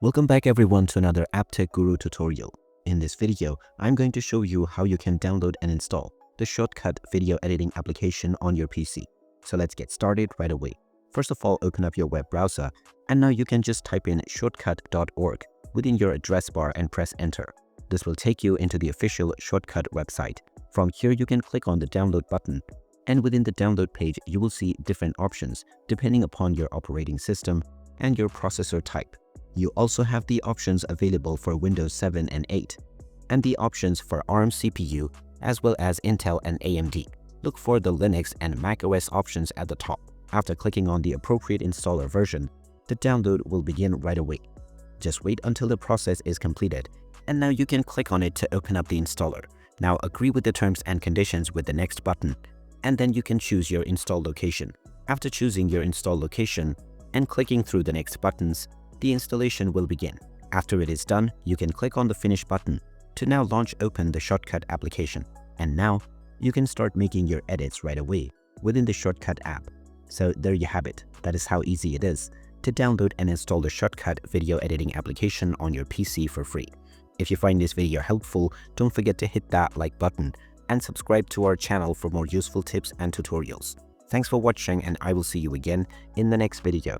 Welcome back everyone to another Apptech Guru tutorial. In this video, I'm going to show you how you can download and install the Shotcut video editing application on your PC. So let's get started right away. First of all, open up your web browser, and now you can just type in shotcut.org within your address bar and press enter. This will take you into the official Shotcut website. From here, you can click on the download button, and within the download page, you will see different options depending upon your operating system and your processor type. You also have the options available for Windows 7 and 8, and the options for ARM CPU as well as Intel and AMD. Look for the Linux and macOS options at the top. After clicking on the appropriate installer version, the download will begin right away. Just wait until the process is completed, and now you can click on it to open up the installer. Now agree with the terms and conditions with the next button, and then you can choose your install location. After choosing your install location and clicking through the next buttons, the installation will begin. After it is done, you can click on the Finish button to now launch open the Shotcut application. And now, you can start making your edits right away within the Shotcut app. So there you have it. That is how easy it is to download and install the Shotcut video editing application on your PC for free. If you find this video helpful, don't forget to hit that like button and subscribe to our channel for more useful tips and tutorials. Thanks for watching, and I will see you again in the next video.